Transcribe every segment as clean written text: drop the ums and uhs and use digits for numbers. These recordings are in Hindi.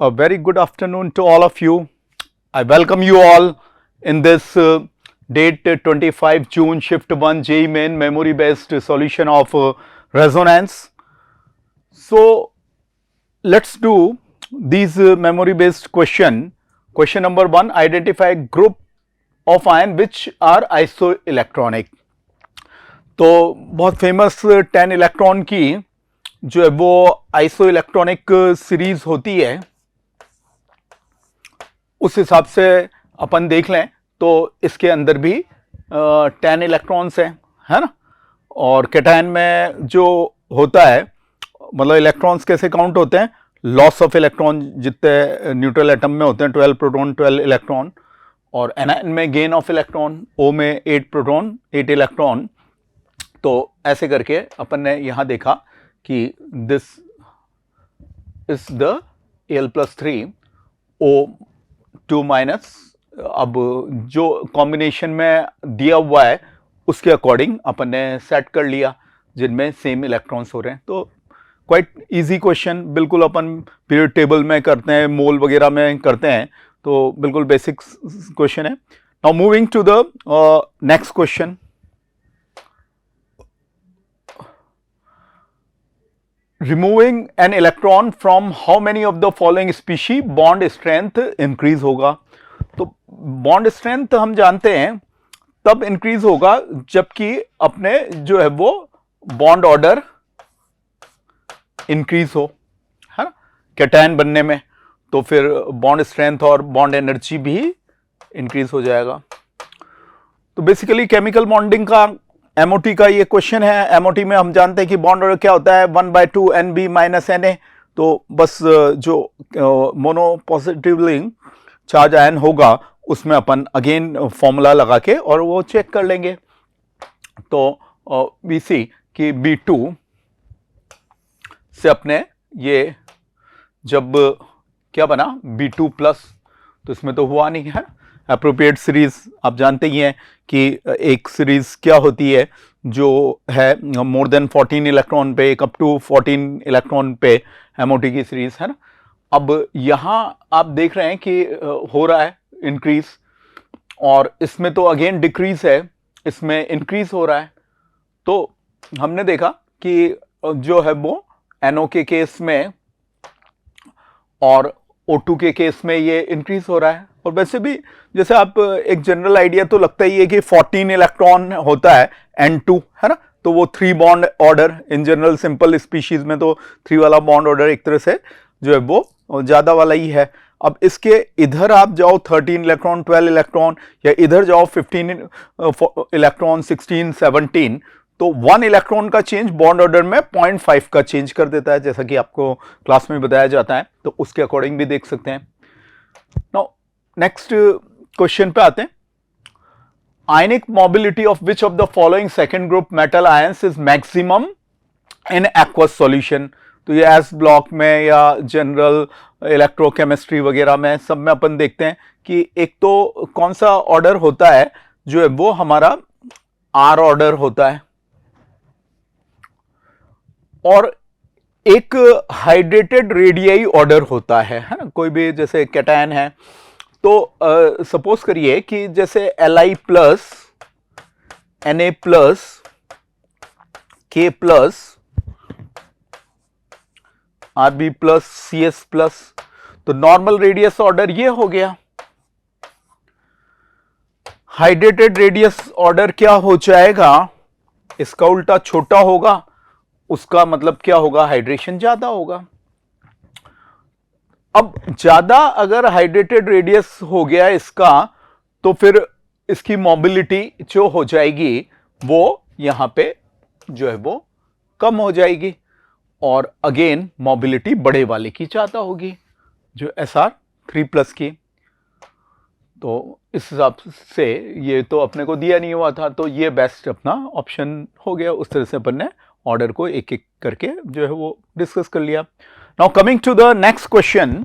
A very good afternoon to all of you. I welcome you all in this date 25 June shift 1 JEE main memory based solution of resonance. So let's do these memory based question. Question number 1, identify group of ion which are isoelectronic. तो बहुत फेमस 10 इलेक्ट्रॉन की जो है वो आइसो इलेक्ट्रॉनिक सीरीज होती है, उस हिसाब से अपन देख लें तो इसके अंदर भी 10 इलेक्ट्रॉन्स हैं, है ना। और कैटायन में जो होता है, मतलब इलेक्ट्रॉन्स कैसे काउंट होते हैं, लॉस ऑफ इलेक्ट्रॉन जितने न्यूट्रल एटम में होते हैं 12 प्रोटॉन 12 इलेक्ट्रॉन, और एनायन में गेन ऑफ इलेक्ट्रॉन, ओ में 8 प्रोटॉन 8 इलेक्ट्रॉन। तो ऐसे करके अपन ने यहाँ देखा कि this is the Al+3 O2 minus. अब जो कॉम्बिनेशन में दिया हुआ है उसके अकॉर्डिंग अपन ने सेट कर लिया जिनमें सेम इलेक्ट्रॉन्स हो रहे हैं। तो क्वाइट इजी क्वेश्चन, बिल्कुल अपन पीरियड टेबल में करते हैं, मोल वगैरह में करते हैं, तो बिल्कुल बेसिक क्वेश्चन है। Now moving to the next question. Removing an electron from how many of the following species bond strength increase होगा। तो bond strength हम जानते हैं तब increase होगा जबकि अपने जो है वो bond order increase हो, है ना, कैटायन बनने में, तो फिर bond strength और bond energy भी increase हो जाएगा। तो बेसिकली केमिकल बॉन्डिंग का एमओटी का ये क्वेश्चन है। एमओटी में हम जानते हैं कि बॉन्ड ऑर्डर क्या होता है, 1/2 NB माइनस Na। तो बस जो मोनो पॉजिटिवली चार्ज आयन होगा उसमें अपन अगेन फॉर्मूला लगा के और वो चेक कर लेंगे। तो वी सी कि B2 से अपने ये जब क्या बना B2 प्लस, तो इसमें तो हुआ नहीं है। अप्रोप्रिएट सीरीज आप जानते ही हैं कि एक सीरीज क्या होती है जो है मोर देन 14 इलेक्ट्रॉन पे, एक अप टू 14 इलेक्ट्रॉन पे एमओटी की सीरीज, है ना। अब यहाँ आप देख रहे हैं कि हो रहा है इंक्रीज, और इसमें तो अगेन डिक्रीज है, इसमें इंक्रीज हो रहा है। तो हमने देखा कि जो है वो NO के केस में और O2 के केस में ये इंक्रीज हो रहा है। और वैसे भी जैसे आप एक जनरल आइडिया तो लगता ही है कि 14 इलेक्ट्रॉन होता है N2, है ना, तो वो 3 bond order in general simple species में तो 3 वाला बॉन्ड ऑर्डर एक तरह से जो है वो ज्यादा वाला ही है। अब इसके इधर आप जाओ 13 इलेक्ट्रॉन 12 इलेक्ट्रॉन, या इधर जाओ 15 इलेक्ट्रॉन 16 17, तो 1 इलेक्ट्रॉन का चेंज बॉन्ड ऑर्डर में 0.5 का चेंज कर देता है, जैसा कि आपको क्लास में बताया जाता है। तो उसके अकॉर्डिंग भी देख सकते हैं। नाउ नेक्स्ट क्वेश्चन पे आते हैं। Ionic mobility of which of the following second group metal ions is maximum in aqueous solution. तो ये एस ब्लॉक में या जनरल इलेक्ट्रोकेमिस्ट्री वगैरह में सब में अपन देखते हैं कि एक तो कौन सा ऑर्डर होता है जो है वो हमारा आर ऑर्डर होता है, और एक हाइड्रेटेड रेडियाई ऑर्डर होता है ना। कोई भी जैसे कैटायन है तो सपोज करिए कि जैसे Li plus Na plus K plus Rb plus Cs plus, तो नॉर्मल रेडियस ऑर्डर ये हो गया। हाइड्रेटेड रेडियस ऑर्डर क्या हो जाएगा, इसका उल्टा छोटा होगा, उसका मतलब क्या होगा, हाइड्रेशन ज्यादा होगा। अब ज्यादा अगर हाइड्रेटेड रेडियस हो गया इसका, तो फिर इसकी मोबिलिटी जो हो जाएगी वो यहां पे जो है वो कम हो जाएगी, और अगेन मोबिलिटी बड़े वाले की ज्यादा होगी, जो Sr3+ की। तो इस हिसाब से ये तो अपने को दिया नहीं हुआ था, तो ये बेस्ट अपना ऑप्शन हो गया। उस तरह से अपन ने ऑर्डर को एक एक करके जो है वो डिस्कस कर लिया। Now coming to the next question.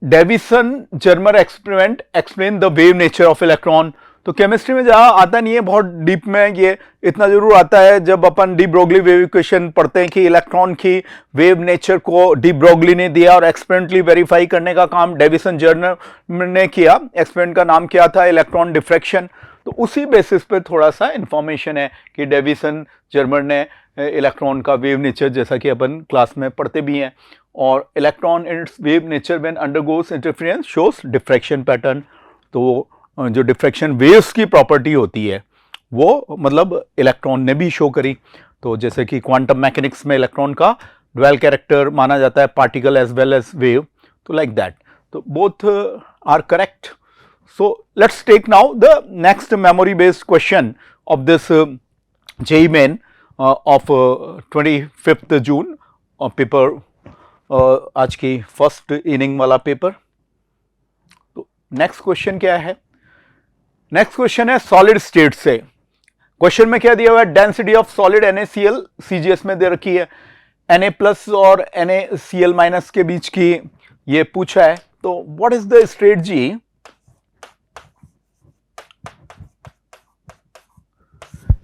Davisson Germer experiment explain the wave nature of electron. तो केमिस्ट्री में जहाँ आता नहीं है बहुत डीप में, ये इतना जरूर आता है जब अपन डी ब्रोगली वेव इक्वेशन पढ़ते हैं कि इलेक्ट्रॉन की वेव नेचर को डी ब्रोगली ने दिया और एक्सपेरिमेंटली वेरीफाई करने का काम डेविसन जर्नर ने किया। एक्सपेरिमेंट का नाम क्या था? Electron diffraction. तो उसी बेसिस पे थोड़ा सा इंफॉर्मेशन है कि डेविसन जर्नर ने इलेक्ट्रॉन का वेव नेचर, जैसा कि अपन क्लास में पढ़ते भी हैं, और electron in its wave nature when undergoes interference shows diffraction pattern. तो जो डिफ्रैक्शन वेव्स की प्रॉपर्टी होती है वो मतलब इलेक्ट्रॉन ने भी शो करी। तो जैसे कि क्वांटम मैकेनिक्स में इलेक्ट्रॉन का ड्वेल कैरेक्टर माना जाता है, particle as well as wave, तो लाइक दैट। तो both are correct. So let's take now the next memory based question of this JEE Main of 25th June paper, आज की फर्स्ट इनिंग वाला पेपर। तो नेक्स्ट क्वेश्चन क्या है? नेक्स्ट क्वेश्चन है सॉलिड स्टेट से। क्वेश्चन में क्या दिया हुआ है? Density of solid NaCl CGS में दे रखी है, Na प्लस और NaCl माइनस के बीच की ये पूछा है। तो व्हाट इज द स्ट्रेटजी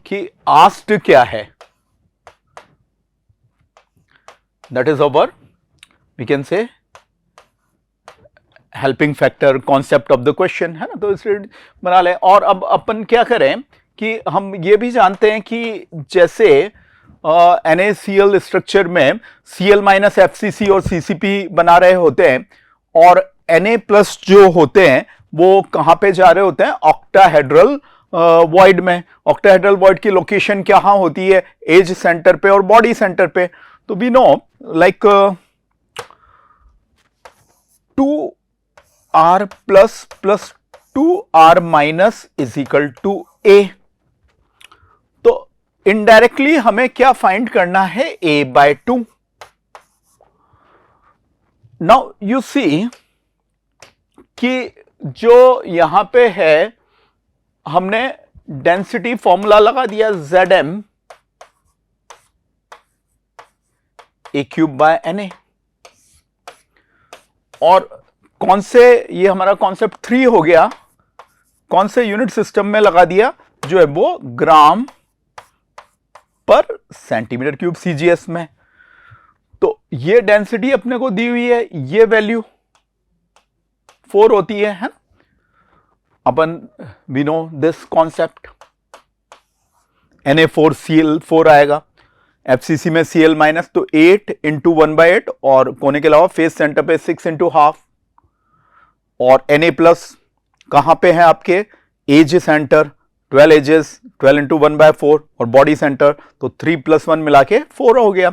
कि आस्क्ड क्या है? That is our we can say helping factor concept of the question, है ना। तो इसे बना लें। और अब अपन क्या करें कि हम ये भी जानते हैं कि जैसे NaCl स्ट्रक्चर में Cl माइनस FCC और CCP बना रहे होते हैं, और Na प्लस जो होते हैं वो कहां पे जा रहे होते हैं? ऑक्टाहेड्रल वॉइड में। ऑक्टाहेड्रल वॉइड की लोकेशन क्या होती है? एज सेंटर पे और बॉडी सेंटर पे। तो we know like 2r plus plus 2r minus is equal to a। तो इनडायरेक्टली हमें क्या फाइंड करना है? a/2। नाउ यू सी कि जो यहां पे है हमने डेंसिटी फॉर्मूला लगा दिया Zm a³/Na, और कौन से, ये हमारा कॉन्सेप्ट 3 हो गया, कौन से यूनिट सिस्टम में लगा दिया? जो है वो ग्राम पर सेंटीमीटर क्यूब CGS में। तो ये डेंसिटी अपने को दी हुई है, ये वैल्यू 4 होती है ना। अपन we know this concept. Na4Cl4 आएगा, FCC में Cl माइनस, तो 8 इंटू 1/8, और कोने के अलावा फेस सेंटर पे 6 इंटू हाफ। और Na प्लस कहां पे है आपके? एज सेंटर, 12 एजेस, 12 इंटू 1/4, और बॉडी सेंटर, तो 3 + 1 मिला के 4 हो गया।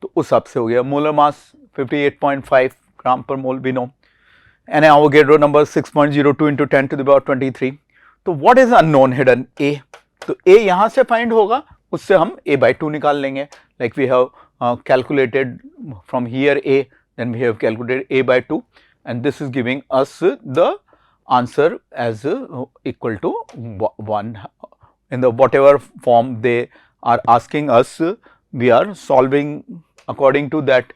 तो उस हिसाब से हो गया। Molar mass 58.5 gram per mole we know. Na Avogadro number 6.02 into 10 to the power 23। तो what is unknown hidden? A। तो A यहां से फाइंड होगा, उससे हम a/2 निकाल लेंगे। Like we have calculated from here A, then we have calculated a/2, and this is giving us the answer as equal to 1 in the whatever form they are asking us, we are solving according to that,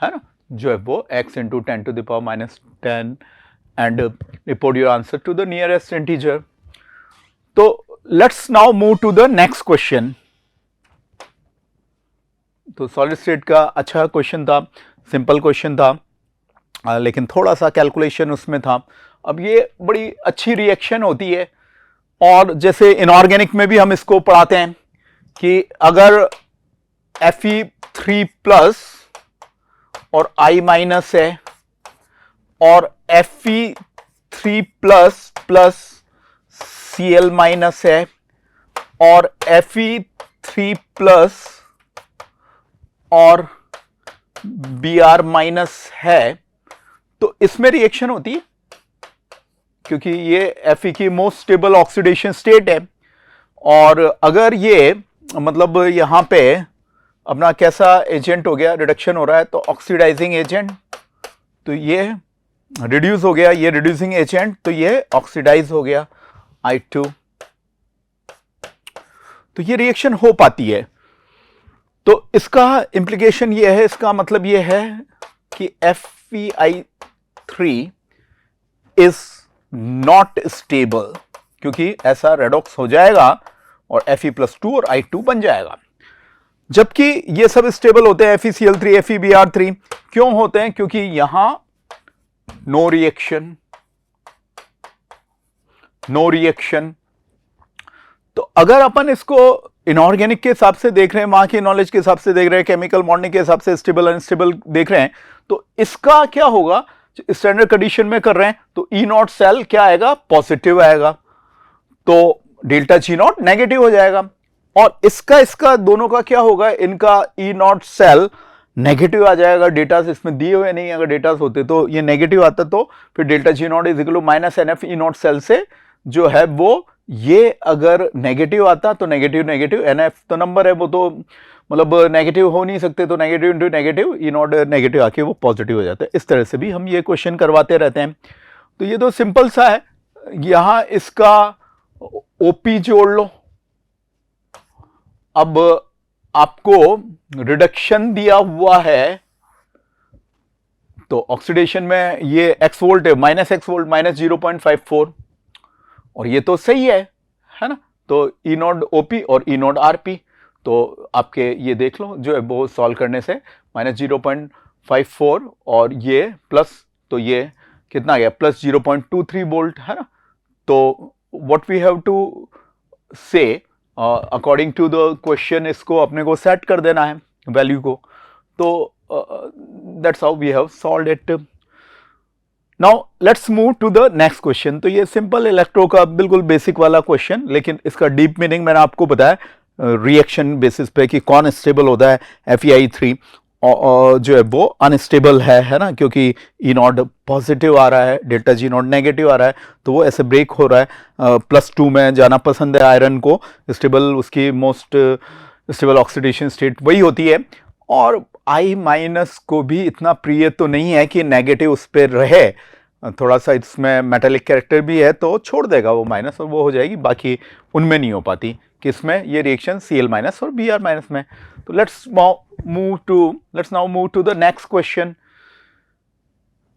है ना, जो है वो x into 10 to the power minus 10 and report your answer to the nearest integer। तो let's now move to the next question। तो सॉलिड स्टेट का अच्छा क्वेश्चन था, सिंपल क्वेश्चन था, लेकिन थोड़ा सा कैलकुलेशन उसमें था। अब ये बड़ी अच्छी रिएक्शन होती है, और जैसे इनऑर्गेनिक में भी हम इसको पढ़ाते हैं कि अगर Fe3 प्लस और I माइनस है, और Fe3 plus plus Cl minus है, और Fe3 प्लस और Br माइनस है, तो इसमें रिएक्शन होती है, क्योंकि ये Fe की मोस्ट स्टेबल ऑक्सीडेशन स्टेट है। और अगर ये मतलब यहां पे अपना कैसा एजेंट हो गया, रिडक्शन हो रहा है, तो ऑक्सीडाइजिंग एजेंट, तो ये रिड्यूस हो गया, ये रिड्यूसिंग एजेंट, तो ये ऑक्सीडाइज हो गया I2। तो ये रिएक्शन हो पाती है। तो इसका इंप्लीकेशन ये है, इसका मतलब ये है कि FeI3 इज नॉट स्टेबल, क्योंकि ऐसा रेडॉक्स हो जाएगा और Fe+2 और I2 बन जाएगा। जबकि ये सब स्टेबल होते हैं FeCl3, FeBr3 क्यों होते हैं? क्योंकि यहां नो रिएक्शन। तो अगर अपन इसको इनऑर्गेनिक के हिसाब से देख रहे हैं, वहां की नॉलेज के हिसाब से देख रहे हैं, केमिकल बॉन्डिंग के हिसाब से स्टेबल अनस्टेबल देख रहे हैं, तो इसका क्या होगा? स्टैंडर्ड कंडीशन में कर रहे हैं तो E0 सेल क्या आएगा? पॉजिटिव आएगा, तो डेल्टा G0 नेगेटिव हो जाएगा। और इसका दोनों का क्या होगा? इनका E0 सेल नेगेटिव आ जाएगा। डेटा इसमें दिए हुए नहीं, अगर डेटा होते तो ये नेगेटिव आता, तो फिर delta G0 is equal to minus NF E0 cell से जो है वो ये अगर नेगेटिव आता तो नेगेटिव NF तो नंबर है, वो तो मतलब नेगेटिव हो नहीं सकते, तो negative into negative E0 negative आके वो पॉजिटिव हो जाता है। इस तरह से भी हम ये क्वेश्चन करवाते रहते हैं। तो ये तो सिंपल सा है। यहां इसका OP जोड़ लो। अब आपको रिडक्शन दिया हुआ है, तो ऑक्सीडेशन में ये x वोल्ट है, -x वोल्ट, -0.54, और ये तो सही है ना? तो E0 OP और E0 RP, तो आपके ये देख लो जो है वो सॉल्व करने से -0.54 और ये प्लस, तो ये कितना गया? +0.23 वोल्ट, है ना? तो व्हाट वी हैव टू से अकॉर्डिंग टू द क्वेश्चन, इसको अपने को सेट कर देना है वैल्यू को। तो that's how we have solved it. Now let's move to the next question. तो ये सिंपल इलेक्ट्रो का बिल्कुल बेसिक वाला क्वेश्चन, लेकिन इसका डीप मीनिंग मैंने आपको बताया रिएक्शन बेसिस पे कि कौन स्टेबल होता है। Fe3 और जो है वो अनस्टेबल है ना, क्योंकि E0 पॉजिटिव आ रहा है, डेल्टा G0 नेगेटिव आ रहा है, तो वो ऐसे ब्रेक हो रहा है। +2 में जाना पसंद है आयरन को, स्टेबल, उसकी मोस्ट स्टेबल ऑक्सीडेशन स्टेट वही होती है। और I- को भी इतना प्रिय तो नहीं है कि नेगेटिव उस पर रहे, थोड़ा सा इसमें मेटालिक कैरेक्टर भी है, तो छोड़ देगा वो माइनस और वो हो जाएगी, बाकी उनमें नहीं हो पाती। किसमें? ये रिएक्शन Cl- और Br- में। तो let's now move to the next question.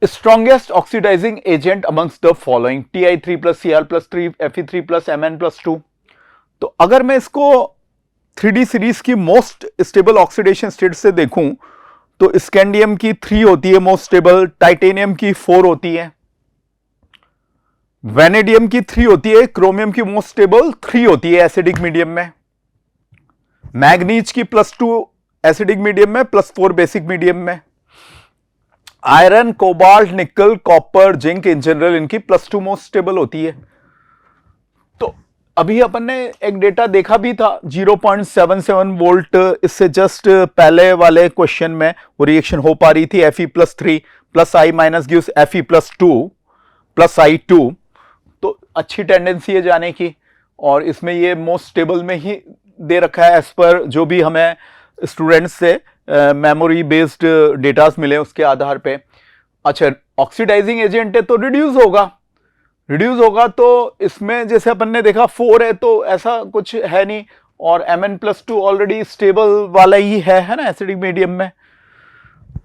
Strongest oxidising agent amongst the following Ti3 + Cr + 3 Fe3 + Mn + 2। तो अगर मैं इसको 3D सीरीज की मोस्ट स्टेबल ऑक्सीडेशन स्टेट से देखूं तो स्कैंडियम की 3 होती है मोस्ट स्टेबल, टाइटेनियम की 4 होती है, वेनेडियम की 3 होती है, क्रोमियम की मोस्ट स्टेबल 3 होती है एसिडिक मीडियम में, मैग्नीज की +2 एसिडिक मीडियम में, +4 बेसिक मीडियम में, आयरन, कोबाल्ट, निकल, कॉपर, जिंक इन जनरल इनकी +2 मोस्ट स्टेबल होती है। तो अभी अपन ने एक डेटा देखा भी था 0.77 वोल्ट, इससे जस्ट पहले वाले क्वेश्चन में वो रिएक्शन हो पा रही थी। Fe+3 + I- gives Fe+2 + I2, तो अच्छी टेंडेंसी है जाने की, और इसमें ये मोस्ट स्टेबल में ही दे रखा है एज पर जो भी हमें स्टूडेंट्स से मेमोरी बेस्ड डेटास मिले उसके आधार पे। अच्छा, ऑक्सीडाइजिंग एजेंट है तो रिड्यूस होगा, तो इसमें जैसे अपन ने देखा 4 है तो ऐसा कुछ है नहीं, और Mn+2 ऑलरेडी स्टेबल वाला ही है ना एसिडिक मीडियम में।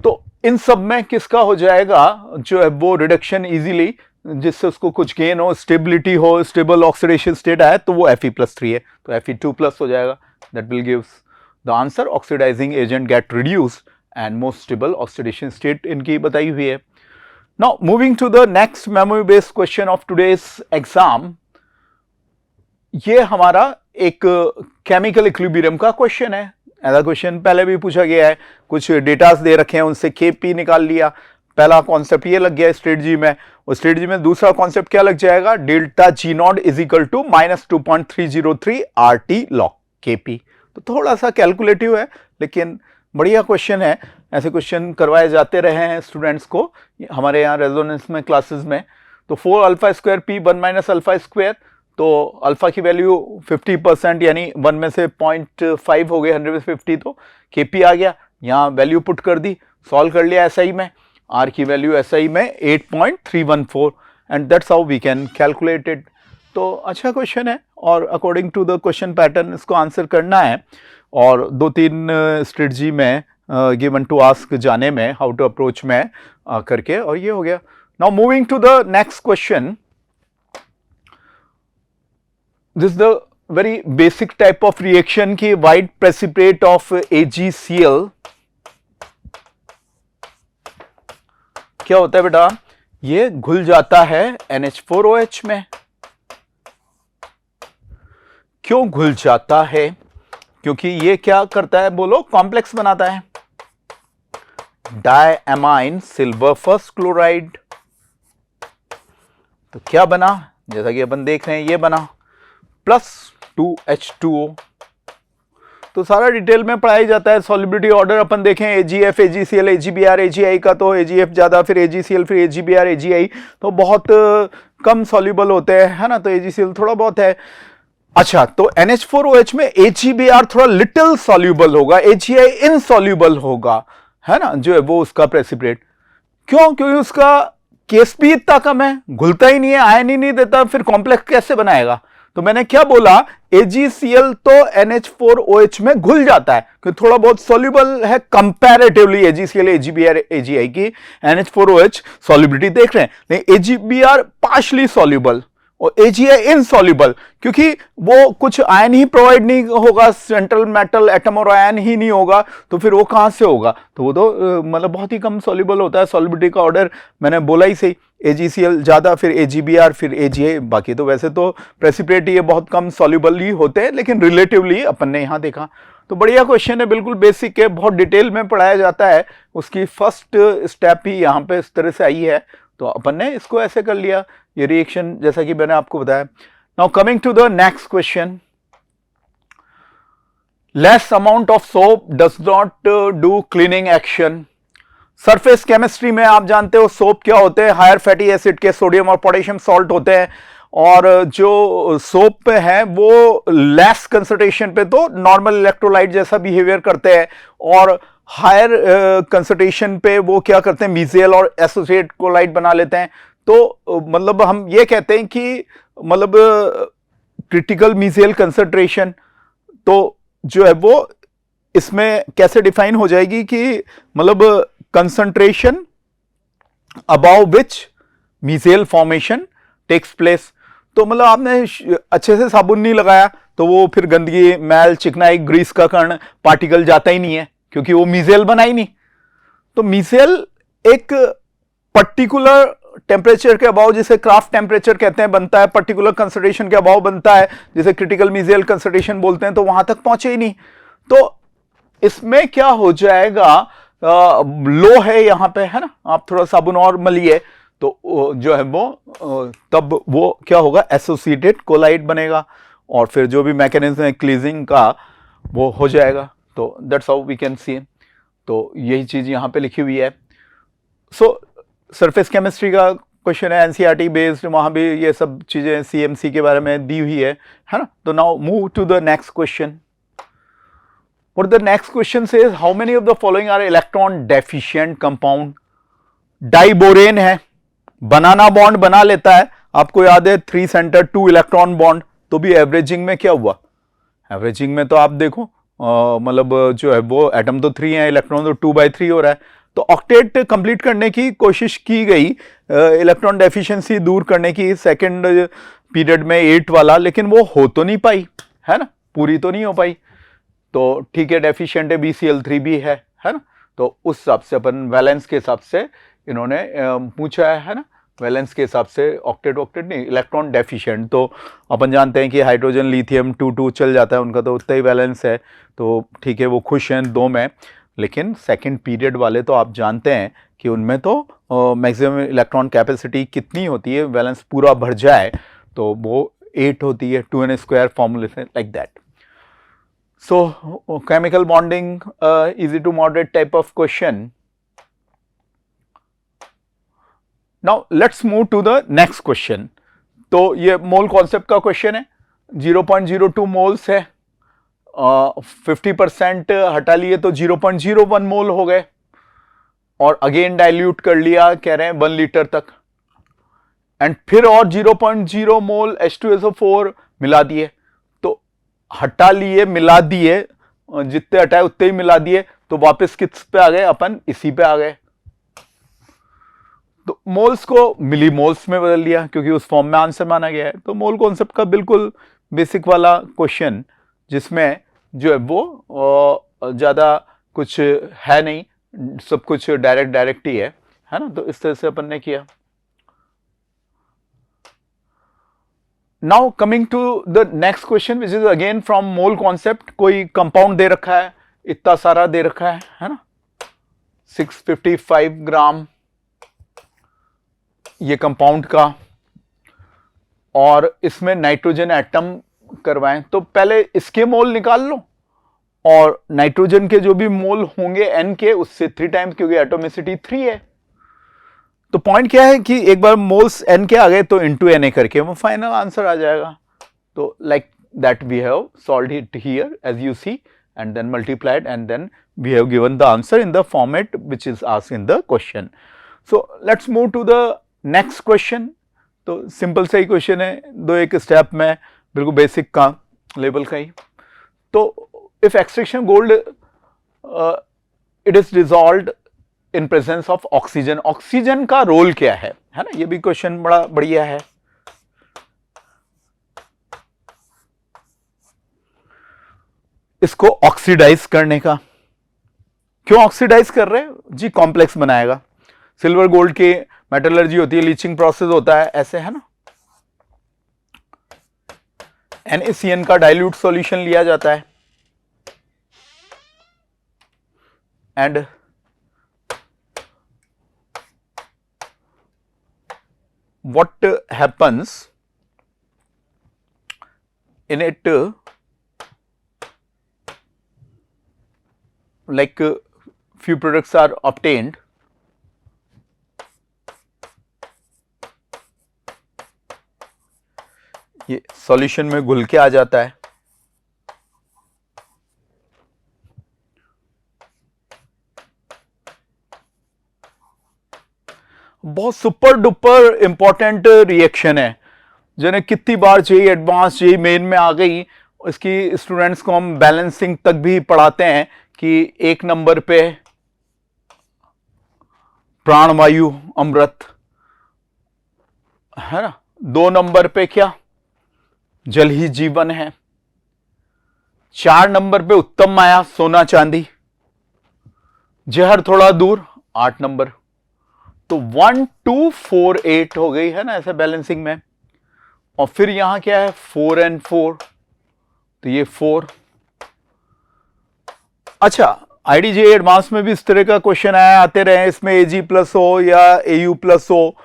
तो इन सब में किसका हो जाएगा जो है वो रिडक्शन इजीली, जिससे उसको कुछ गेन हो, स्टेबिलिटी हो, स्टेबल ऑक्सीडेशन स्टेट आए, तो वो Fe+3 है, तो Fe2+ हो जाएगा। That will gives the answer, oxidising agent get reduced and most stable oxidation state इनकी बताई हुई है। Now moving to the next memory based question of today's exam, ये हमारा एक केमिकल इक्विलिब्रियम का क्वेश्चन है। ऐसा क्वेश्चन पहले भी पूछा गया है, कुछ डेटास दे रखे हैं, उनसे Kp निकाल लिया। पहला कॉन्सेप्ट ये लग गया स्ट्रेटजी में, और स्ट्रेटजी में दूसरा कॉन्सेप्ट क्या लग जाएगा? Delta G0 is equal to -2.303 RT log Kp। तो थोड़ा सा कैलकुलेटिव है, लेकिन बढ़िया क्वेश्चन है। ऐसे क्वेश्चन करवाए जाते रहे हैं स्टूडेंट्स को हमारे यहाँ रेजोनेंस में क्लासेस में। तो 4α² P 1 - α², तो अल्फा की वैल्यू 50% यानी 1 में से 0.5 हो गए, 100 में 50, तो Kp आ गया। यहाँ वैल्यू पुट कर दी, सॉल्व कर लिया SI में, R की वैल्यू SI में 8.314, and that's how we can calculate it. तो अच्छा क्वेश्चन है, और according to the question pattern इसको आंसर करना है, और 2-3 स्ट्रेटजी में गिवन टू आस्क जाने में, हाउ टू अप्रोच में करके, और ये हो गया। Now moving to the next question. This the very basic type of reaction की वाइट प्रेसिपिटेट ऑफ AgCl क्या होता है बेटा, ये घुल जाता है NH4OH में। क्यों घुल जाता है? क्योंकि ये क्या करता है बोलो, कॉम्प्लेक्स बनाता है, डायअमाइन सिल्वर फर्स्ट क्लोराइड। तो क्या बना, जैसा कि अपन देख रहे हैं ये बना प्लस 2H2O। तो सारा डिटेल में पढ़ाया जाता है। सॉल्युबिलिटी ऑर्डर अपन देखें AgF, AgCl, AgBr, AgI का, तो AgF ज्यादा, फिर AgCl, फिर AgBr, AgI तो बहुत कम सॉल्युबल होते हैं, है ना। तो AgCl थोड़ा बहुत है। अच्छा, तो NH4OH में AgBr थोड़ा लिटिल सॉल्युबल होगा, AgI इनसॉल्युबल होगा, है ना, जो है वो उसका प्रेसिपिटेट। क्यों? क्योंकि उसका केस भी इतना कम है, घुलता ही नहीं है, आयन ही नहीं देता, फिर कॉम्प्लेक्स कैसे बनाएगा। तो मैंने क्या बोला, AgCl तो NH4OH में घुल जाता है क्योंकि थोड़ा बहुत सॉल्युबल है कंपैरेटिवली AgCl, AgBr, AgI की। NH4OH सॉल्युबिलिटी देख रहे हैं, लेकिन AgBr पार्शली सॉल्युबल और AgI इनसॉल्युबल, क्योंकि वो कुछ आयन ही प्रोवाइड नहीं होगा, सेंट्रल मेटल एटम और आयन ही नहीं होगा, तो फिर वो कहां से होगा। तो वो तो मतलब बहुत ही कम सॉल्युबल होता है। सॉल्युबिलिटी का ऑर्डर मैंने बोला ही सही, AgCl ज्यादा, फिर AgBr, फिर AgI। बाकी तो वैसे तो प्रेसिपिटेट ये बहुत कम सॉल्युबल ही होते हैं, लेकिन रिलेटिवली अपन ने यहां देखा। तो बढ़िया क्वेश्चन है, बिल्कुल बेसिक है, बहुत डिटेल में पढ़ाया जाता है। उसकी फर्स्ट स्टेप ही यहां पे इस तरह से आई है, तो अपन ने इसको ऐसे कर लिया, ये रिएक्शन जैसा कि मैंने आपको बताया। Now coming to the next question, less amount of soap does not do cleaning action. Surface chemistry में आप जानते हो सोप क्या होते हैं, हायर फैटी एसिड के सोडियम और पोटेशियम सॉल्ट होते हैं, और जो सोप है वो लेस कंसंट्रेशन पे तो नॉर्मल इलेक्ट्रोलाइट जैसा बिहेवियर करते हैं, और हायर कंसंट्रेशन पे वो क्या करते हैं, मीजेल और एसोसिएट कोलाइट बना लेते हैं। तो मतलब हम ये कहते हैं कि मतलब क्रिटिकल मीजेल कंसंट्रेशन तो जो है वो इसमें कैसे डिफाइन हो जाएगी कि मतलब concentration above which micelle formation takes place. तो मतलब आपने अच्छे से साबुन नहीं लगाया तो वो फिर गंदगी, मैल, चिकनाई, ग्रीस का कण, पार्टिकल जाता ही नहीं है, क्योंकि वो मीजेल बना ही नहीं। तो मीजेल एक पर्टिकुलर टेम्परेचर के अबाव, जिसे क्राफ्ट टेम्परेचर कहते हैं, बनता है, पर्टिकुलर कंसंट्रेशन के अबाव बनता है, जिसे क्रिटिकल मीजेल कंसंट्रेशन बोलते हैं, तो वहां तक पहुंचे ही नहीं। तो इसमें क्या हो जाएगा, लो है यहां पे, है ना, आप थोड़ा साबुन और मलिए तो जो है वो तब वो क्या होगा, एसोसिएटेड कोलाइट बनेगा, और फिर जो भी मैकेनिज्म है क्लीजिंग का वो हो जाएगा। तो that's how we can see. तो यही चीज यहां पे लिखी हुई है। सो सरफेस केमिस्ट्री का क्वेश्चन है, एनसीईआरटी बेस्ड, वहां भी ये सब चीजें सीएमसी के बारे में दी हुई है ना। तो now move to the next question. What the next question says, how many of the following are electron deficient compound? Diborane है, बनाना बॉन्ड बना लेता है, आपको याद है 3 सेंटर 2 इलेक्ट्रॉन बॉन्ड, तो भी एवरेजिंग में क्या हुआ, एवरेजिंग में तो आप देखो मतलब जो है वो एटम तो 3 है, इलेक्ट्रॉन तो 2/3 हो रहा है। तो ऑक्टेट कंप्लीट करने की कोशिश की गई, इलेक्ट्रॉन डेफिशिएंसी दूर करने की सेकंड पीरियड में 8 वाला, लेकिन वो हो तो नहीं पाई, है ना, पूरी तो नहीं हो पाई। तो ठीक है, डेफिशिएंट है, BCl3 भी है ना। तो उस हिसाब से अपन वैलेंस के हिसाब से इन्होंने पूछा है ना, वैलेंस के हिसाब से ऑक्टेट नहीं, इलेक्ट्रॉन डेफिशिएंट। तो अपन जानते हैं कि हाइड्रोजन लिथियम 2 चल जाता है, उनका तो उतना ही वैलेंस है, तो ठीक है, वो खुश हैं 2 में। लेकिन सेकंड पीरियड वाले तो आप जानते हैं कि उनमें तो मैक्सिमम इलेक्ट्रॉन कैपेसिटी कितनी होती है, वैलेंस पूरा भर जाए तो वो 8 होती है, 2n² फॉर्मूले से, like that. So chemical bonding, easy to moderate type of question. Now let's move to the next question. तो ये मोल कॉन्सेप्ट का क्वेश्चन है, 0.02 मोल्स है, 50% हटा लिए तो 0.01 मोल हो गए, और अगेन डाइल्यूट कर लिया, कह रहे हैं 1 लीटर तक, एंड फिर और 0.0 मोल H2SO4 मिला दिए, हटा लिए, मिला दिए, जितने हटाए उतने ही मिला दिए, तो वापस किस पे आ गए अपन, इसी पे आ गए। तो मोल्स को मिली मोल्स में बदल दिया, क्योंकि उस फॉर्म में आंसर माना गया है। तो मोल कॉन्सेप्ट का बिल्कुल बेसिक वाला क्वेश्चन जिसमें जो है वो ज़्यादा कुछ है नहीं, सब कुछ डायरेक्ट ही है ना। तो इस तरह से अपन ने किया। Now coming to the next question which is again from mole concept. कोई कंपाउंड दे रखा है, इतना सारा दे रखा है ना, 655 ग्राम ये कंपाउंड का, और इसमें नाइट्रोजन एटम करवाएं। तो पहले इसके मोल निकाल लो और नाइट्रोजन के जो भी मोल होंगे n के उससे 3 टाइम्स, क्योंकि एटोमिसिटी 3 है। तो पॉइंट क्या है कि एक बार मोल्स n के आ गए तो इनटू Na करके वो फाइनल आंसर आ जाएगा। तो like that we have solved it here as you see and then multiplied and then we have given the answer in the format which is asked in the question. So let's move to the next question. तो सिंपल सा ही क्वेश्चन है, दो एक स्टेप में, बिल्कुल बेसिक का लेवल का ही। तो if extraction gold it is dissolved in presence of oxygen, oxygen का रोल क्या है ना, ये भी क्वेश्चन बड़ा बढ़िया है। इसको ऑक्सीडाइज करने का, क्यों ऑक्सीडाइज कर रहे हैं जी, कॉम्प्लेक्स बनाएगा। सिल्वर गोल्ड की मेटलर्जी होती है, लीचिंग प्रोसेस होता है, ऐसे है ना। NaCN का डाइल्यूट सॉल्यूशन लिया जाता है and what happens in it, like few products are obtained, ये सॉल्यूशन में घुल के आ जाता है। बहुत सुपर डुपर इंपॉर्टेंट रिएक्शन है, जिन्हें कितनी बार चाहिए, एडवांस चाहिए, मेन में आ गई। इसकी स्टूडेंट्स को हम बैलेंसिंग तक भी पढ़ाते हैं कि 1 नंबर पे प्राणवायु अमृत है ना, 2 नंबर पे क्या, जल ही जीवन है, 4 नंबर पे उत्तम माया सोना चांदी, जहर थोड़ा दूर 8 नंबर। तो 1 2 4 8 हो गई है ना ऐसे बैलेंसिंग में। और फिर यहां क्या है 4 and 4, तो ये 4। अच्छा, आईडीजे एडवांस में भी इस तरह का क्वेश्चन आते रहे, इसमें Ag प्लस हो या Au प्लस हो।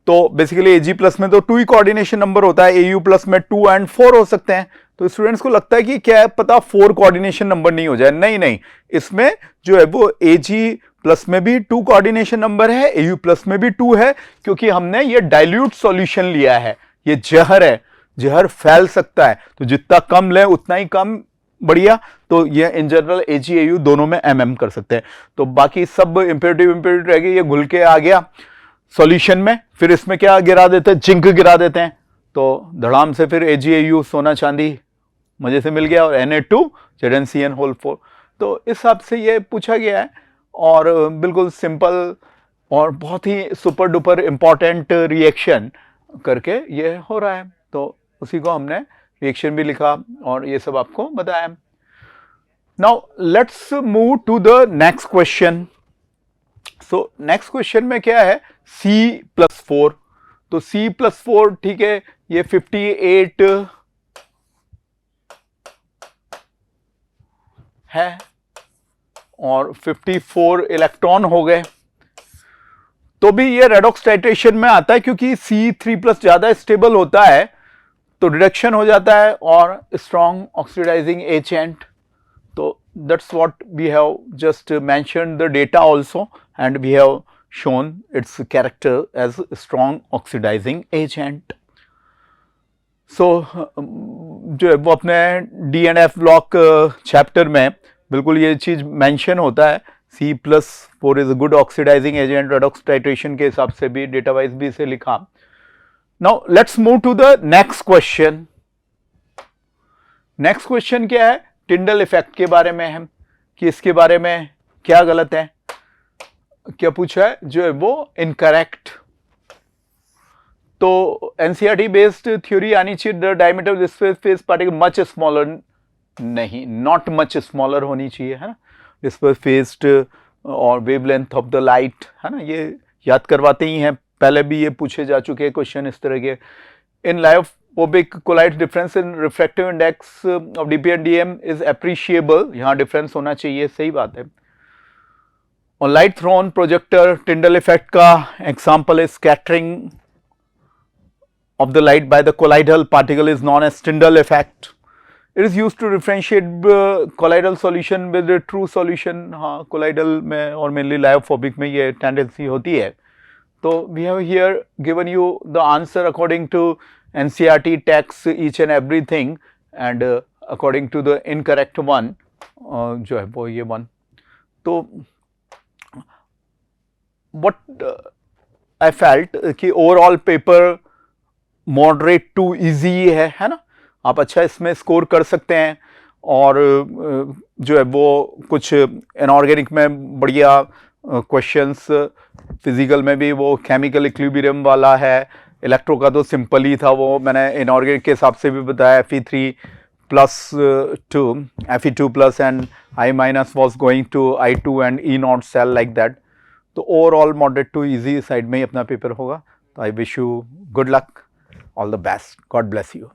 तो बेसिकली Ag प्लस में तो 2 ही कोऑर्डिनेशन नंबर होता है, Au प्लस में 2 and 4 हो सकते हैं। तो स्टूडेंट्स को लगता है कि क्या है पता 4 कोऑर्डिनेशन नंबर नहीं हो जाए, नहीं, इसमें जो है वो Ag प्लस में भी 2 कोऑर्डिनेशन नंबर है, Au प्लस में भी 2 है, क्योंकि हमने ये डाइल्यूट सॉल्यूशन लिया है, ये जहर है, जहर फैल सकता है, तो जितना कम ले उतना ही कम बढ़िया। तो ये इन जनरल Ag Au दोनों में mm कर सकते हैं। तो बाकी सब इंपेरेटिव रह गए, ये घुल के आ गया सॉल्यूशन में, फिर इसमें क्या गिरा देते हैं, जिंक गिरा देते हैं, तो धड़ाम से फिर Ag Au सोना चांदी मजे से मिल गया, और Na2 ZnCN होल 4। तो इस हिसाब से ये पूछा गया है, और बिल्कुल सिंपल और बहुत ही सुपर डुपर इंपॉर्टेंट रिएक्शन करके ये हो रहा है। तो उसी को हमने रिएक्शन भी लिखा और ये सब आपको बताया। Now let's move to the next question. So next question में क्या है, C+4। तो C+4 ठीक है, ये 58 है और 54 इलेक्ट्रॉन हो गए। तो भी ये रेडॉक्स टाइट्रेशन में आता है, क्योंकि C3+ ज्यादा स्टेबल होता है तो रिडक्शन हो जाता है और स्ट्रॉन्ग ऑक्सीडाइजिंग एजेंट। तो that's what we have just mentioned the data also and we have shown its character as strong oxidizing agent. So जो है वो अपने D&F ब्लॉक चैप्टर में बिल्कुल ये चीज मेंशन होता है, C+4 is a good oxidizing agent, redox titration के हिसाब से भी डेटा वाइज भी इसे लिखा। Now let's move to the next question. Next question क्या है, टिंडल इफेक्ट के बारे में है, कि इसके बारे में क्या गलत है, क्या पूछा है, जो है वो इनकरेक्ट। तो एनसीईआरटी बेस्ड थ्योरी आनी चाहिए, the diameter of this phase particle much smaller, नहीं, नॉट मच स्मॉलर होनी चाहिए, है ना, डिस्पर्स फेज्ड और वेवलेंथ ऑफ द लाइट, है ना, ये याद करवाते ही हैं, पहले भी ये पूछे जा चुके हैं क्वेश्चन इस तरह के। In life colloid difference in refractive index of DP and DM is appreciable, यहाँ डिफरेंस होना चाहिए, सही बात है। और light thrown projector Tyndall effect का एग्जाम्पल है scattering of the light by the colloidal particle is known as Tyndall effect. It is used to differentiate colloidal solution with the true solution. हाँ, colloidal में और mainly lyophobic में ये tendency होती है। तो we have here given you the answer according to NCERT text each and everything and according to the incorrect one जो है वो ये one. तो what I felt कि overall paper moderate to easy है ना, आप अच्छा इसमें स्कोर कर सकते हैं। और जो है वो कुछ इनऑर्गेनिक में बढ़िया क्वेश्चंस, फिजिकल में भी वो केमिकल इक्विलिब्रियम वाला है, इलेक्ट्रो का तो सिंपल ही था, वो मैंने इनऑर्गेनिक के हिसाब से भी बताया, Fe3+2 Fe2+ and I- was going to I2 and E0 cell like that। तो overall moderate to easy side में ही अपना पेपर होगा। तो I wish you good luck, all the best, God bless you।